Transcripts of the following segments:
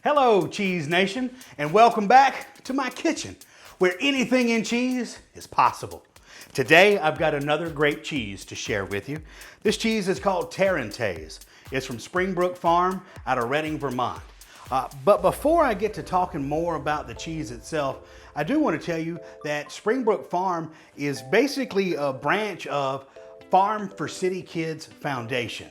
Hello, Cheese Nation, and welcome back to my kitchen, where anything in cheese is possible. Today, I've got another great cheese to share with you. This cheese is called Tarentaise. It's from Brook Farm out of Reading, Vermont. But before I get to talking more about the cheese itself, I do want to tell you that Brook Farm is basically a branch of Farm for City Kids Foundation.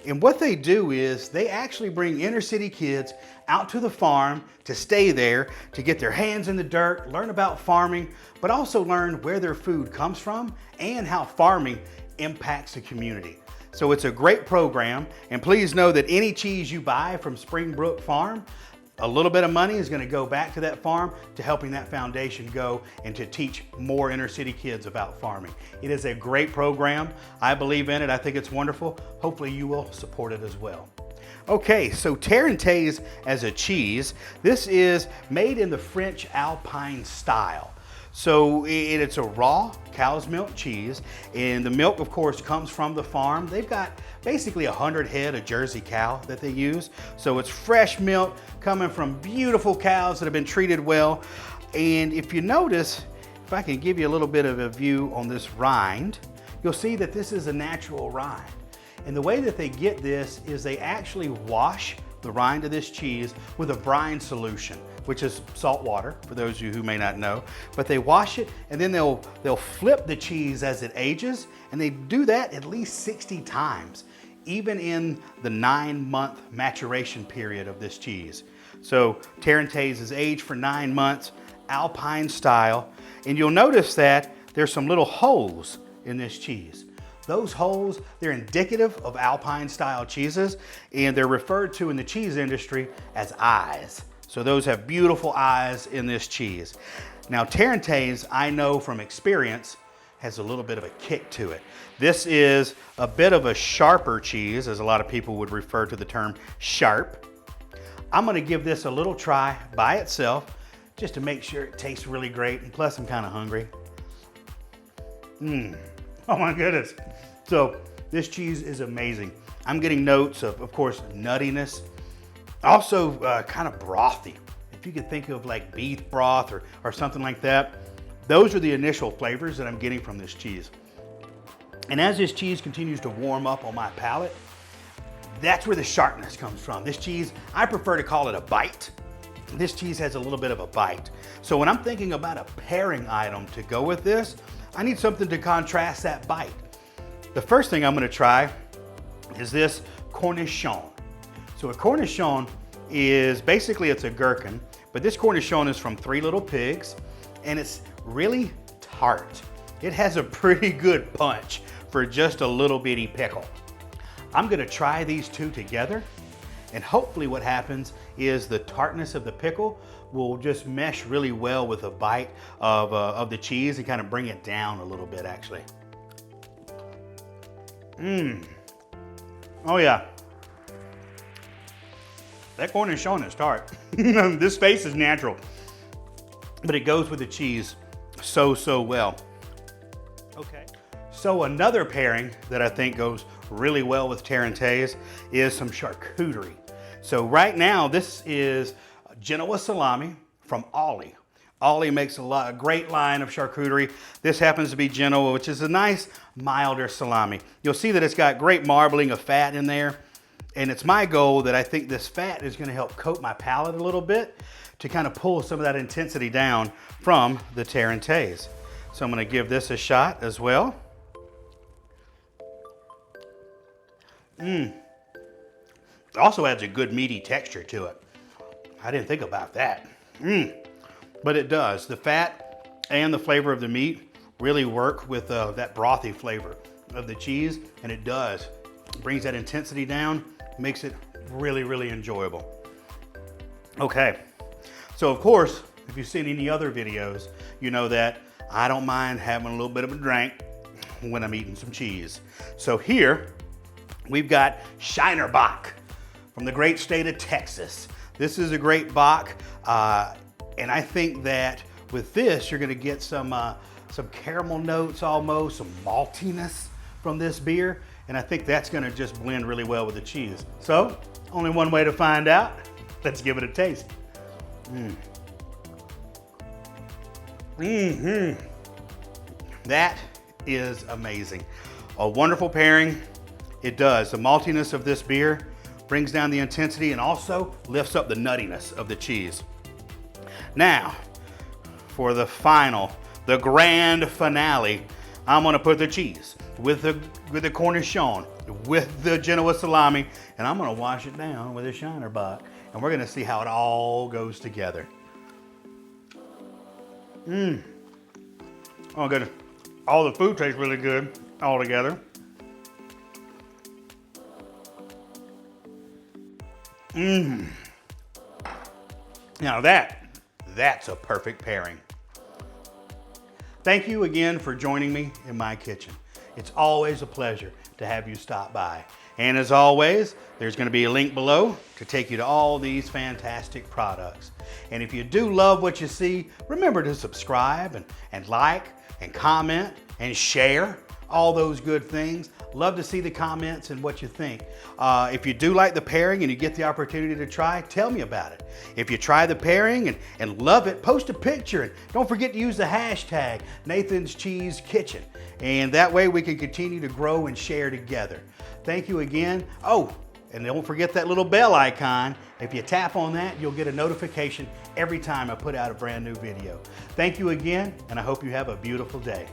And what they do is they actually bring inner city kids out to the farm to stay there, to get their hands in the dirt, learn about farming, but also learn where their food comes from and how farming impacts the community. So it's a great program, and please know that any cheese you buy from Brook Farm, a little bit of money is going to go back to that farm to helping that foundation go and to teach more inner city kids about farming. It is a great program. I believe in it. I think it's wonderful. Hopefully you will support it as well. Okay, so Tarentaise as a cheese, this is made in the French Alpine style. So it's a raw cow's milk cheese, and the milk, of course, comes from the farm. They've got basically 100 head of Jersey cow that they use. So it's fresh milk coming from beautiful cows that have been treated well. And if you notice, if I can give you a little bit of a view on this rind, you'll see that this is a natural rind. And the way that they get this is they actually wash the rind of this cheese with a brine solution, which is salt water, for those of you who may not know. But they wash it, and then they'll flip the cheese as it ages, and they do that at least 60 times, even in the 9-month maturation period of this cheese. So Tarentaise is aged for 9 months, Alpine style, and you'll notice that there's some little holes in this cheese. Those holes, they're indicative of Alpine style cheeses, and they're referred to in the cheese industry as eyes. So those have beautiful eyes in this cheese. Now Tarentaise, I know from experience, has a little bit of a kick to it. This is a bit of a sharper cheese, as a lot of people would refer to the term sharp. I'm gonna give this a little try by itself, just to make sure it tastes really great, and plus I'm kind of hungry. Oh my goodness. So this cheese is amazing. I'm getting notes of course, nuttiness. Also kind of brothy. If you could think of like beef broth or something like that, those are the initial flavors that I'm getting from this cheese. And as this cheese continues to warm up on my palate, that's where the sharpness comes from. This cheese, I prefer to call it a bite. This cheese has a little bit of a bite. So when I'm thinking about a pairing item to go with this, I need something to contrast that bite. The first thing I'm gonna try is this cornichon. So a cornichon is basically, it's a gherkin, but this cornichon is from Three Little Pigs, and it's really tart. It has a pretty good punch for just a little bitty pickle. I'm gonna try these two together, and hopefully what happens is the tartness of the pickle will just mesh really well with a bite of the cheese and kind of bring it down a little bit, actually. Oh yeah. That cornichon is tart. This face is natural, but it goes with the cheese so well. Okay. So another pairing that I think goes really well with Tarentaise is some charcuterie. So right now, this is Genoa salami from Olli. Olli makes a great line of charcuterie. This happens to be Genoa, which is a nice, milder salami. You'll see that it's got great marbling of fat in there. And it's my goal that I think this fat is gonna help coat my palate a little bit to kind of pull some of that intensity down from the Tarentaise. So I'm gonna give this a shot as well. It also adds a good meaty texture to it. I didn't think about that. But it does. The fat and the flavor of the meat really work with that brothy flavor of the cheese, and it does. It brings that intensity down, makes it really enjoyable. Okay, so of course, if you've seen any other videos, you know that I don't mind having a little bit of a drink when I'm eating some cheese. So here, we've got Shiner Bock from the great state of Texas. This is a great Bock, and I think that with this, you're gonna get some caramel notes almost, some maltiness from this beer, and I think that's gonna just blend really well with the cheese. So, only one way to find out. Let's give it a taste. That is amazing. A wonderful pairing. It does. The maltiness of this beer brings down the intensity and also lifts up the nuttiness of the cheese. Now, for the final, the grand finale, I'm gonna put the cheese with the cornichon, with the Genoa salami, and I'm gonna wash it down with a Shiner Bock, and we're gonna see how it all goes together. Oh goodness, all the food tastes really good all together. Now that's a perfect pairing. Thank you again for joining me in my kitchen. It's always a pleasure to have you stop by. And as always, there's going to be a link below to take you to all these fantastic products. And if you do love what you see, remember to subscribe and like and comment and share all those good things. Love to see the comments and what you think. If you do like the pairing and you get the opportunity to try, tell me about it. If you try the pairing and love it, post a picture, and don't forget to use the hashtag Nathan's Cheese Kitchen. And that way we can continue to grow and share together. Thank you again. Oh, and don't forget that little bell icon. If you tap on that, you'll get a notification every time I put out a brand new video. Thank you again, and I hope you have a beautiful day.